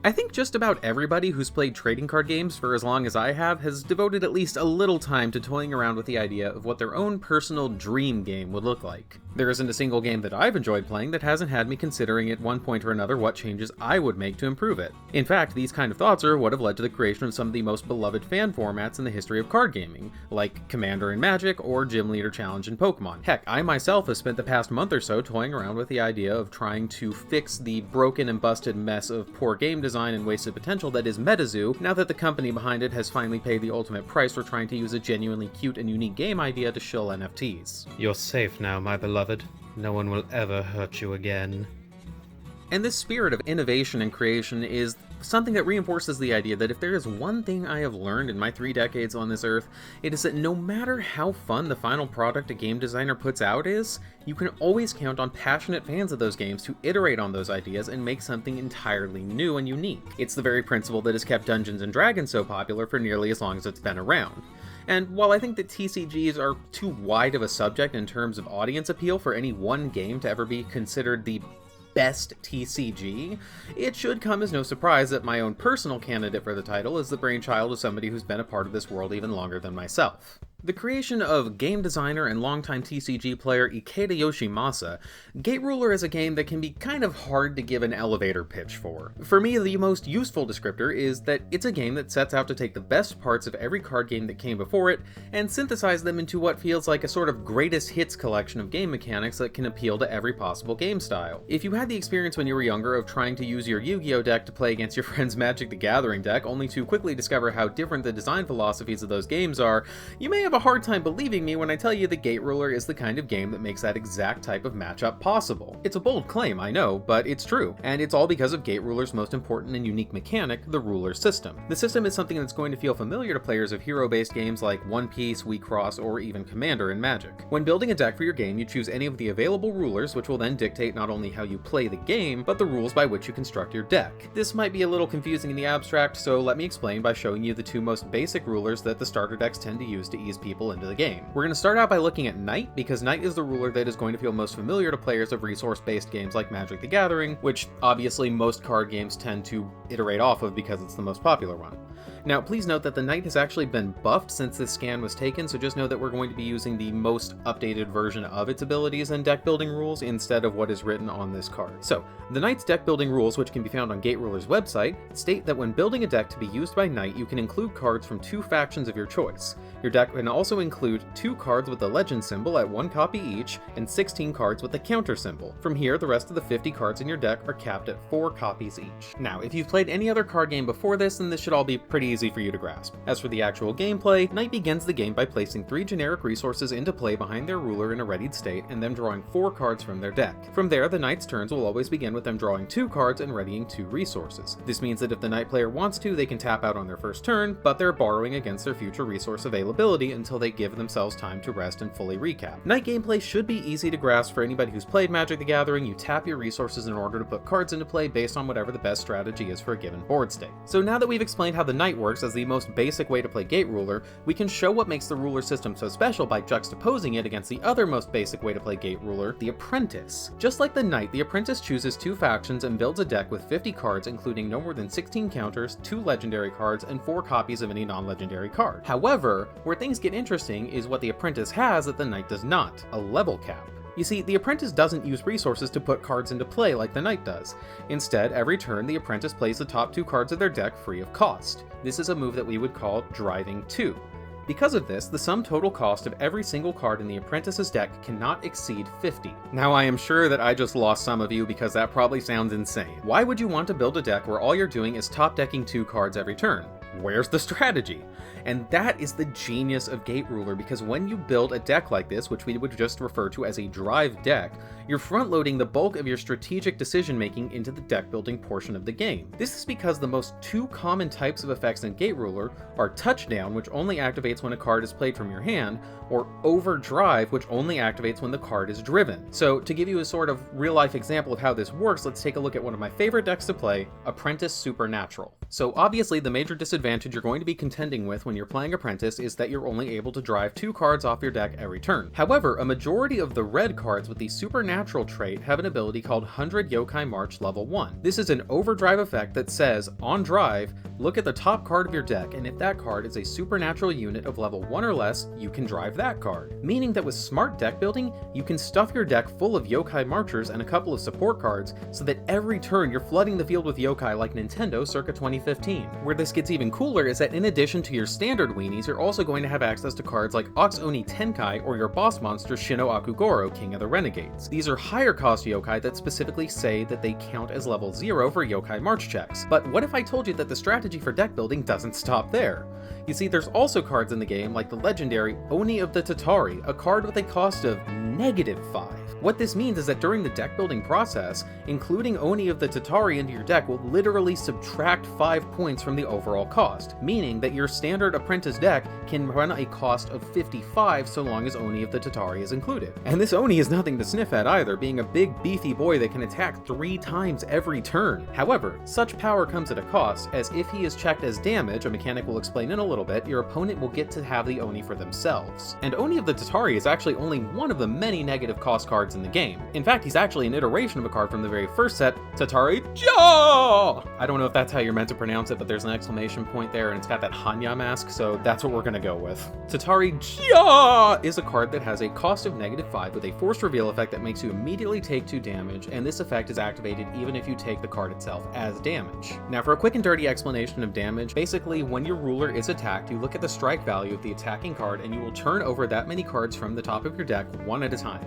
I think just about everybody who's played trading card games for as long as I have has devoted at least a little time to toying around with the idea of what their own personal dream game would look like. There isn't a single game that I've enjoyed playing that hasn't had me considering at one point or another what changes I would make to improve it. In fact, these kind of thoughts are what have led to the creation of some of the most beloved fan formats in the history of card gaming, like Commander in Magic or Gym Leader Challenge in Pokemon. Heck, I myself have spent the past month or so toying around with the idea of trying to fix the broken and busted mess of poor game design and wasted potential that is MetaZoo, now that the company behind it has finally paid the ultimate price for trying to use a genuinely cute and unique game idea to shill NFTs. You're safe now, my beloved. No one will ever hurt you again. And this spirit of innovation and creation is something that reinforces the idea that if there is one thing I have learned in my 3 decades on this earth, it is that no matter how fun the final product a game designer puts out is, you can always count on passionate fans of those games to iterate on those ideas and make something entirely new and unique. It's the very principle that has kept Dungeons & Dragons so popular for nearly as long as it's been around. And while I think that TCGs are too wide of a subject in terms of audience appeal for any one game to ever be considered the best TCG, it should come as no surprise that my own personal candidate for the title is the brainchild of somebody who's been a part of this world even longer than myself. The creation of game designer and longtime TCG player Ikeda Yoshimasa, Gate Ruler is a game that can be kind of hard to give an elevator pitch for. For me, the most useful descriptor is that it's a game that sets out to take the best parts of every card game that came before it and synthesize them into what feels like a sort of greatest hits collection of game mechanics that can appeal to every possible game style. If you had the experience when you were younger of trying to use your Yu-Gi-Oh deck to play against your friend's Magic the Gathering deck only to quickly discover how different the design philosophies of those games are, you may have a hard time believing me when I tell you that Gate Ruler is the kind of game that makes that exact type of matchup possible. It's a bold claim, I know, but it's true, and it's all because of Gate Ruler's most important and unique mechanic, the ruler system. The system is something that's going to feel familiar to players of hero-based games like One Piece, WeCross, or even Commander in Magic. When building a deck for your game, you choose any of the available rulers, which will then dictate not only how you play the game, but the rules by which you construct your deck. This might be a little confusing in the abstract, so let me explain by showing you the 2 most basic rulers that the starter decks tend to use to ease people into the game. We're going to start out by looking at Knight, because Knight is the ruler that is going to feel most familiar to players of resource-based games like Magic the Gathering, which obviously most card games tend to iterate off of because it's the most popular one. Now, please note that the Knight has actually been buffed since this scan was taken, so just know that we're going to be using the most updated version of its abilities and deck building rules instead of what is written on this card. So, the Knight's deck building rules, which can be found on Gate Ruler's website, state that when building a deck to be used by Knight, you can include cards from 2 factions of your choice. Your deck can also include 2 cards with the legend symbol at 1 copy each, and 16 cards with the counter symbol. From here, the rest of the 50 cards in your deck are capped at 4 copies each. Now, if you've played any other card game before this, then this should all be pretty easy for you to grasp. As for the actual gameplay, Knight begins the game by placing 3 generic resources into play behind their ruler in a readied state, and then drawing 4 cards from their deck. From there, the Knight's turns will always begin with them drawing 2 cards and readying 2 resources. This means that if the Knight player wants to, they can tap out on their first turn, but they're borrowing against their future resource availability until they give themselves time to rest and fully recap. Knight gameplay should be easy to grasp for anybody who's played Magic the Gathering. You tap your resources in order to put cards into play based on whatever the best strategy is for a given board state. So now that we've explained how the Knight works as the most basic way to play Gate Ruler, we can show what makes the ruler system so special by juxtaposing it against the other most basic way to play Gate Ruler, the Apprentice. Just like the Knight, the Apprentice chooses 2 factions and builds a deck with 50 cards, including no more than 16 counters, 2 legendary cards, and 4 copies of any non-legendary card. However, where things get interesting is what the Apprentice has that the Knight does not: a level cap. You see, the Apprentice doesn't use resources to put cards into play like the Knight does. Instead, every turn, the Apprentice plays the top 2 cards of their deck free of cost. This is a move that we would call Driving 2. Because of this, the sum total cost of every single card in the Apprentice's deck cannot exceed 50. Now, I am sure that I just lost some of you because that probably sounds insane. Why would you want to build a deck where all you're doing is top decking 2 cards every turn? Where's the strategy? And that is the genius of Gate Ruler, because when you build a deck like this, which we would just refer to as a drive deck, you're front-loading the bulk of your strategic decision-making into the deck-building portion of the game. This is because the most 2 common types of effects in Gate Ruler are Touchdown, which only activates when a card is played from your hand, or Overdrive, which only activates when the card is driven. So, to give you a sort of real-life example of how this works, let's take a look at one of my favorite decks to play, Apprentice Supernatural. So obviously the major disadvantage you're going to be contending with when you're playing Apprentice is that you're only able to drive 2 cards off your deck every turn. However, a majority of the red cards with the Supernatural trait have an ability called 100 Yokai March level 1. This is an overdrive effect that says, on drive, look at the top card of your deck, and if that card is a supernatural unit of level 1 or less, you can drive that card. Meaning that with smart deck building, you can stuff your deck full of Yokai Marchers and a couple of support cards, so that every turn you're flooding the field with Yokai like Nintendo circa 2015. Where this gets even cooler is that in addition to your standard weenies, you're also going to have access to cards like Ox Oni Tenkai or your boss monster Shino Akugoro, King of the Renegades. These are higher cost Yokai that specifically say that they count as level 0 for Yokai March checks. But what if I told you that the strategy for deck building doesn't stop there? You see, there's also cards in the game like the legendary Oni of the Tatari, a card with a cost of -5. What this means is that during the deck building process, including Oni of the Tatari into your deck will literally subtract 5 points from the overall cost, meaning that your standard Apprentice deck can run a cost of 55 so long as Oni of the Tatari is included. And this Oni is nothing to sniff at either, being a big beefy boy that can attack 3 times every turn. However, such power comes at a cost, as if he is checked as damage, a mechanic we'll explain in a little bit, your opponent will get to have the Oni for themselves. And Oni of the Tatari is actually only one of the many negative cost cards in the game. In fact, he's actually an iteration of a card from the very first set, Tatari Ja! I don't know if that's how you're meant to pronounce it, but there's an exclamation point there and it's got that Hanya mask, so that's what we're gonna go with. Tatari Ja is a card that has a cost of -5 with a forced reveal effect that makes you immediately take 2 damage, and this effect is activated even if you take the card itself as damage. Now for a quick and dirty explanation of damage, basically when your ruler is attacked, you look at the strike value of the attacking card and you will turn over that many cards from the top of your deck one at a time.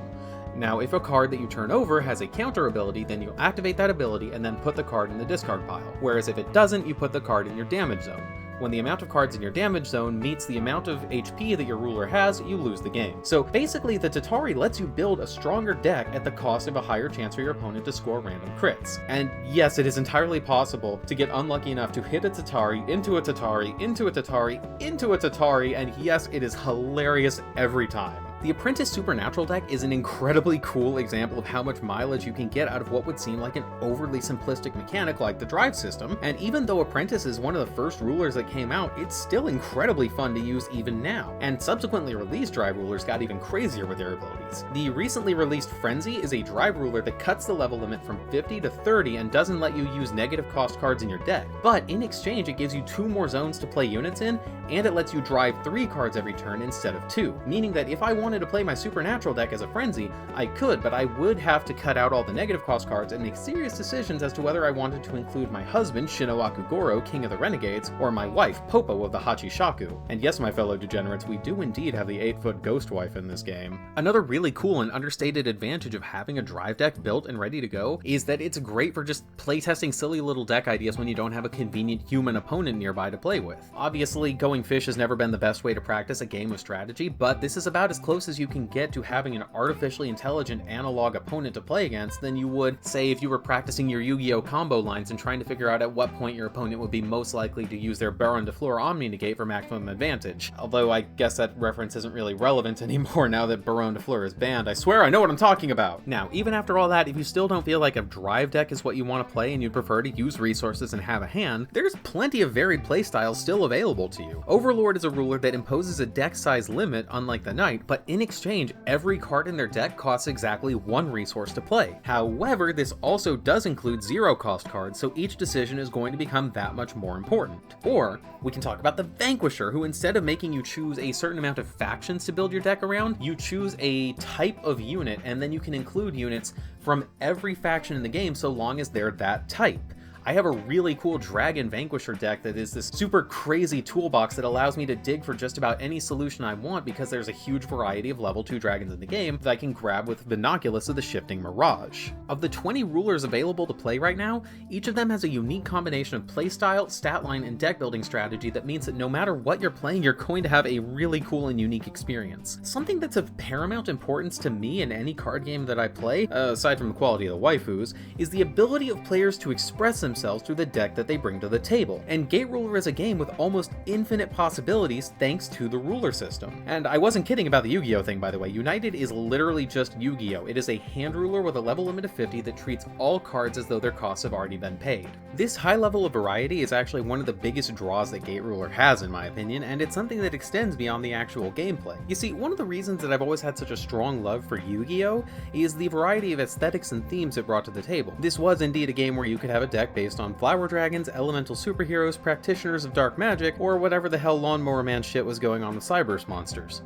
Now, if a card that you turn over has a counter ability, then you activate that ability and then put the card in the discard pile, whereas if it doesn't, you put the card in your damage zone. When the amount of cards in your damage zone meets the amount of HP that your ruler has, you lose the game. So basically, the Tatari lets you build a stronger deck at the cost of a higher chance for your opponent to score random crits. And yes, it is entirely possible to get unlucky enough to hit a Tatari, into a Tatari, into a Tatari, into a Tatari, and yes, it is hilarious every time. The Apprentice Supernatural deck is an incredibly cool example of how much mileage you can get out of what would seem like an overly simplistic mechanic like the drive system, and even though Apprentice is one of the first rulers that came out, it's still incredibly fun to use even now, and subsequently released drive rulers got even crazier with their abilities. The recently released Frenzy is a drive ruler that cuts the level limit from 50 to 30 and doesn't let you use negative cost cards in your deck, but in exchange it gives you 2 more zones to play units in, and it lets you drive 3 cards every turn instead of 2, meaning that if I wanted to play my Supernatural deck as a Frenzy, I could, but I would have to cut out all the negative cost cards and make serious decisions as to whether I wanted to include my husband, Shino Akugoro, King of the Renegades, or my wife, Popo of the Hachishaku. And yes, my fellow degenerates, we do indeed have the 8-foot ghost wife in this game. Another really cool and understated advantage of having a drive deck built and ready to go is that it's great for just playtesting silly little deck ideas when you don't have a convenient human opponent nearby to play with. Obviously, going fish has never been the best way to practice a game of strategy, but this is about as close as you can get to having an artificially intelligent analog opponent to play against than you would, say, if you were practicing your Yu-Gi-Oh! Combo lines and trying to figure out at what point your opponent would be most likely to use their Baron de Fleur Omni Negate for maximum advantage. Although I guess that reference isn't really relevant anymore now that Baron de Fleur is banned. I swear I know what I'm talking about! Now, even after all that, if you still don't feel like a drive deck is what you want to play and you'd prefer to use resources and have a hand, there's plenty of varied playstyles still available to you. Overlord is a ruler that imposes a deck size limit, unlike the Knight, but in exchange, every card in their deck costs exactly 1 resource to play. However, this also does include 0 cost cards, so each decision is going to become that much more important. Or, we can talk about the Vanquisher, who instead of making you choose a certain amount of factions to build your deck around, you choose a type of unit, and then you can include units from every faction in the game so long as they're that type. I have a really cool Dragon Vanquisher deck that is this super crazy toolbox that allows me to dig for just about any solution I want because there's a huge variety of level 2 dragons in the game that I can grab with Binoculus of the Shifting Mirage. Of the 20 rulers available to play right now, each of them has a unique combination of playstyle, stat line, and deck building strategy that means that no matter what you're playing, you're going to have a really cool and unique experience. Something that's of paramount importance to me in any card game that I play, aside from the quality of the waifus, is the ability of players to express themselves themselves through the deck that they bring to the table. And Gate Ruler is a game with almost infinite possibilities thanks to the ruler system. And I wasn't kidding about the Yu-Gi-Oh thing, by the way. United is literally just Yu-Gi-Oh! It is a hand ruler with a level limit of 50 that treats all cards as though their costs have already been paid. This high level of variety is actually one of the biggest draws that Gate Ruler has, in my opinion, and it's something that extends beyond the actual gameplay. You see, one of the reasons that I've always had such a strong love for Yu-Gi-Oh! Is the variety of aesthetics and themes it brought to the table. This was indeed a game where you could have a deck based on flower dragons, elemental superheroes, practitioners of dark magic, or whatever the hell Lawnmower Man shit was going on with Cyberse monsters.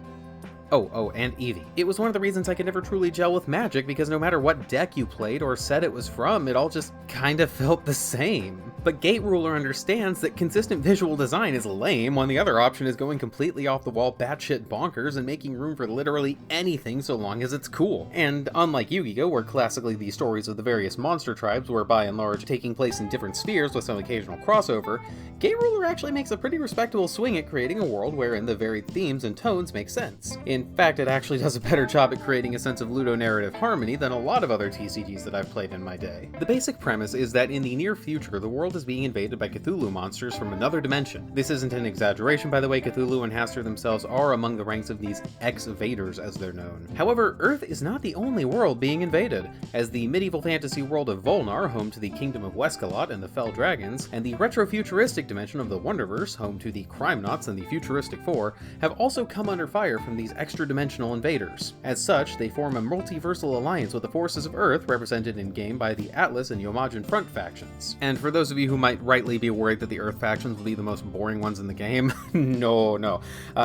Oh, and Eevee. It was one of the reasons I could never truly gel with Magic, because no matter what deck you played or set it was from, it all just kinda felt the same. But Gate Ruler understands that consistent visual design is lame when the other option is going completely off the wall batshit bonkers and making room for literally anything so long as it's cool. And unlike Yu-Gi-Oh, where classically the stories of the various monster tribes were by and large taking place in different spheres with some occasional crossover, Gate Ruler actually makes a pretty respectable swing at creating a world wherein the varied themes and tones make sense. In fact, it actually does a better job at creating a sense of ludonarrative harmony than a lot of other TCGs that I've played in my day. The basic premise is that in the near future, the world is being invaded by Cthulhu monsters from another dimension. This isn't an exaggeration, by the way. Cthulhu and Hastur themselves are among the ranks of these ex-vaders, as they're known. However, Earth is not the only world being invaded, as the medieval fantasy world of Volnar, home to the Kingdom of Weskalot and the Fell Dragons, and the retro-futuristic dimension of the Wonderverse, home to the Crime Knots and the Futuristic Four, have also come under fire from these extra-dimensional invaders. As such, they form a multiversal alliance with the forces of Earth, represented in-game by the Atlas and Yomajin Front factions. And for those of you who might rightly be worried that the Earth factions will be the most boring ones in the game, no.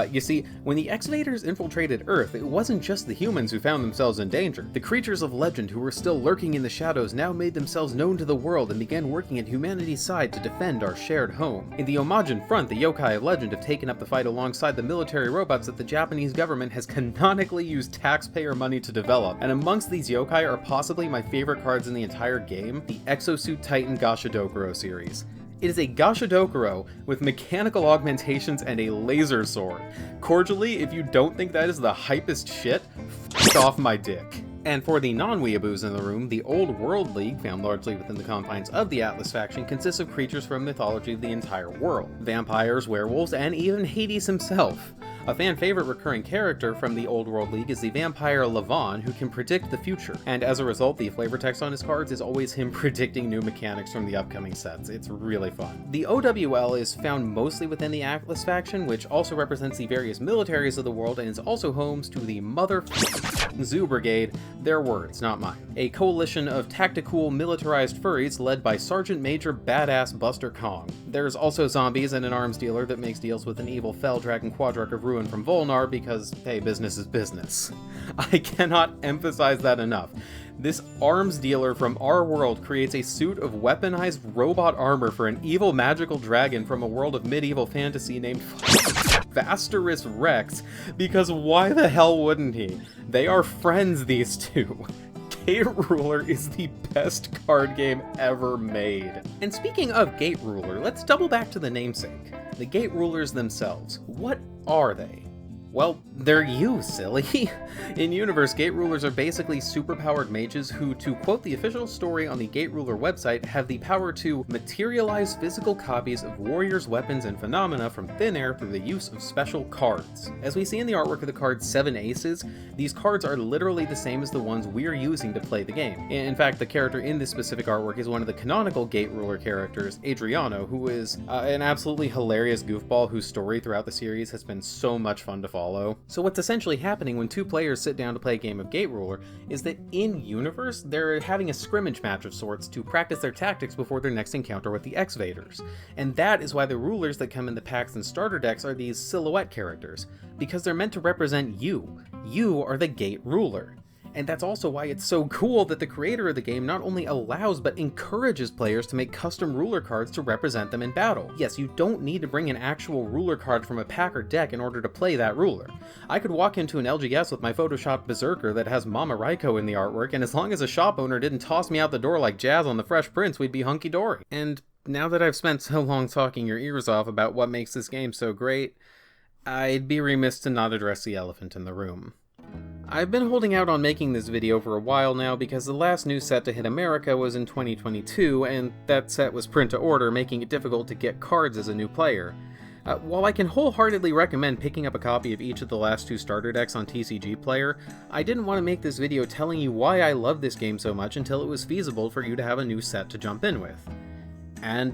You see, when the X-Vaders infiltrated Earth, it wasn't just the humans who found themselves in danger. The creatures of legend who were still lurking in the shadows now made themselves known to the world and began working at humanity's side to defend our shared home. In the Yomajin Front, the yokai of legend have taken up the fight alongside the military robots that the Japanese government has canonically used taxpayer money to develop, and amongst these yokai are possibly my favorite cards in the entire game, the Exosuit Titan Gashadokuro series. It is a Gashadokuro with mechanical augmentations and a laser sword. Cordially, if you don't think that is the hypest shit, f*** off my dick. And for the non-weeaboos in the room, the Old World League, found largely within the confines of the Atlas faction, consists of creatures from mythology of the entire world. Vampires, werewolves, and even Hades himself. A fan-favorite recurring character from the Old World League is the vampire Levon, who can predict the future, and as a result, the flavor text on his cards is always him predicting new mechanics from the upcoming sets. It's really fun. The OWL is found mostly within the Atlas faction, which also represents the various militaries of the world and is also homes to the Zoo Brigade, their words, not mine. A coalition of tactical militarized furries led by Sergeant Major Badass Buster Kong. There's also zombies and an arms dealer that makes deals with an evil fell dragon Quadruk of Ruin from Volnar because, hey, business is business. I cannot emphasize that enough. This arms dealer from our world creates a suit of weaponized robot armor for an evil magical dragon from a world of medieval fantasy named Vasterus Rex, because why the hell wouldn't he? They are friends, these two. Gate Ruler is the best card game ever made. And speaking of Gate Ruler, let's double back to the namesake. The Gate Rulers themselves. What are they? Well, they're you, silly. In Universe, Gate Rulers are basically superpowered mages who, to quote the official story on the Gate Ruler website, have the power to materialize physical copies of warriors' weapons and phenomena from thin air through the use of special cards. As we see in the artwork of the card 7 Aces, these cards are literally the same as the ones we're using to play the game. In fact, the character in this specific artwork is one of the canonical Gate Ruler characters, Adriano, who is an absolutely hilarious goofball whose story throughout the series has been so much fun to follow. So what's essentially happening when two players sit down to play a game of Gate Ruler is that in-universe, they're having a scrimmage match of sorts to practice their tactics before their next encounter with the X-Vaders. And that is why the rulers that come in the packs and starter decks are these silhouette characters, because they're meant to represent you. You are the Gate Ruler. And that's also why it's so cool that the creator of the game not only allows but encourages players to make custom ruler cards to represent them in battle. Yes, you don't need to bring an actual ruler card from a pack or deck in order to play that ruler. I could walk into an LGS with my photoshopped Berserker that has Mama Raiko in the artwork, and as long as a shop owner didn't toss me out the door like Jazz on the Fresh Prince, we'd be hunky-dory. And now that I've spent so long talking your ears off about what makes this game so great, I'd be remiss to not address the elephant in the room. I've been holding out on making this video for a while now because the last new set to hit America was in 2022, and that set was print to order, making it difficult to get cards as a new player. While I can wholeheartedly recommend picking up a copy of each of the last two starter decks on TCG Player, I didn't want to make this video telling you why I love this game so much until it was feasible for you to have a new set to jump in with. And,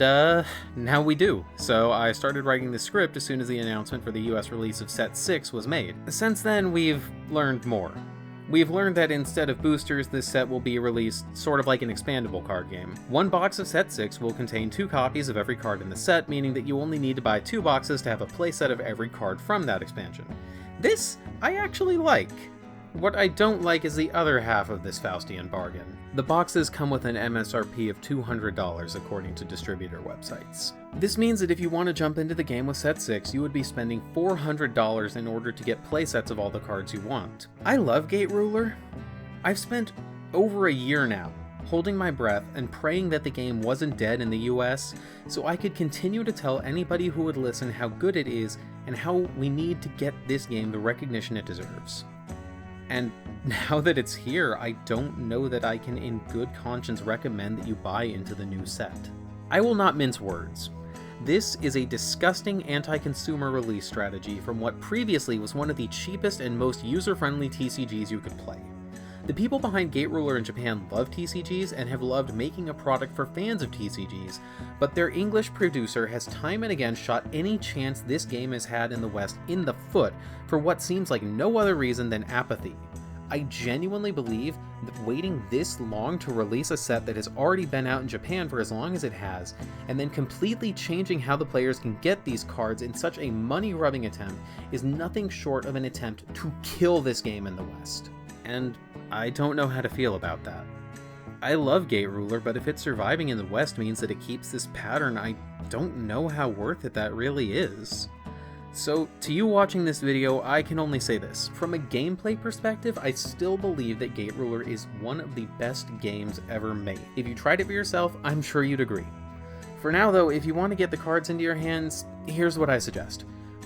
now we do. So I started writing the script as soon as the announcement for the US release of Set 6 was made. Since then, we've learned more. We've learned that instead of boosters, this set will be released sort of like an expandable card game. One box of Set 6 will contain 2 copies of every card in the set, meaning that you only need to buy 2 boxes to have a playset of every card from that expansion. This, I actually like. What I don't like is the other half of this Faustian bargain. The boxes come with an MSRP of $200 according to distributor websites. This means that if you want to jump into the game with Set 6, you would be spending $400 in order to get playsets of all the cards you want. I love Gate Ruler. I've spent over a year now holding my breath and praying that the game wasn't dead in the US, so I could continue to tell anybody who would listen how good it is and how we need to get this game the recognition it deserves. And now that it's here, I don't know that I can in good conscience recommend that you buy into the new set. I will not mince words. This is a disgusting anti-consumer release strategy from what previously was one of the cheapest and most user-friendly TCGs you could play. The people behind Gate Ruler in Japan love TCGs and have loved making a product for fans of TCGs, but their English producer has time and again shot any chance this game has had in the West in the foot for what seems like no other reason than apathy. I genuinely believe that waiting this long to release a set that has already been out in Japan for as long as it has, and then completely changing how the players can get these cards in such a money-grubbing attempt is nothing short of an attempt to kill this game in the West. And I don't know how to feel about that. I love Gate Ruler, but if it's surviving in the West means that it keeps this pattern, I don't know how worth it that really is. So, to you watching this video, I can only say this. From a gameplay perspective, I still believe that Gate Ruler is one of the best games ever made. If you tried it for yourself, I'm sure you'd agree. For now though, if you want to get the cards into your hands, here's what I suggest.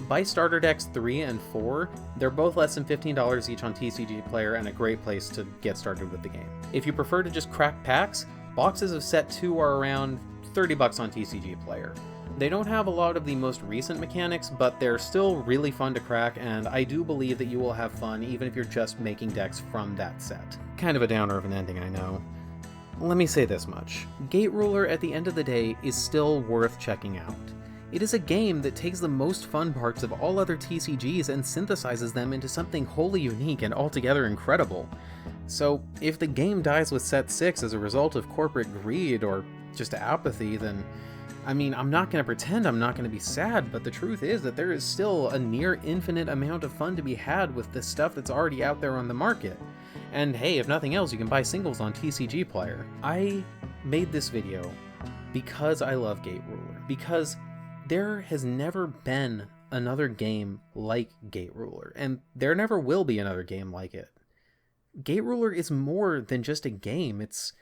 Buy starter decks 3 and 4, they're both less than $15 each on TCG Player and a great place to get started with the game. If you prefer to just crack packs, boxes of Set 2 are around $30 on TCG Player. They don't have a lot of the most recent mechanics, but they're still really fun to crack, and I do believe that you will have fun even if you're just making decks from that set. Kind of a downer of an ending, I know. Let me say this much. Gate Ruler, at the end of the day, is still worth checking out. It is a game that takes the most fun parts of all other TCGs and synthesizes them into something wholly unique and altogether incredible. So, if the game dies with Set 6 as a result of corporate greed or just apathy, then I'm not going to pretend I'm not going to be sad, but the truth is that there is still a near infinite amount of fun to be had with the stuff that's already out there on the market. And hey, if nothing else, you can buy singles on TCG Player. I made this video because I love Gate Ruler, because there has never been another game like Gate Ruler, and there never will be another game like it. Gate Ruler is more than just a game, it's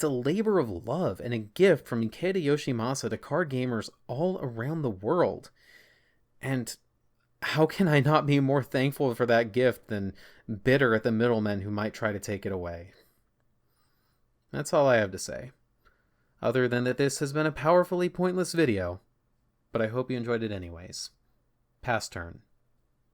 a labor of love and a gift from Ikeda Yoshimasa to card gamers all around the world. And how can I not be more thankful for that gift than bitter at the middlemen who might try to take it away? That's all I have to say. Other than that this has been a powerfully pointless video, but I hope you enjoyed it anyways. Pass turn.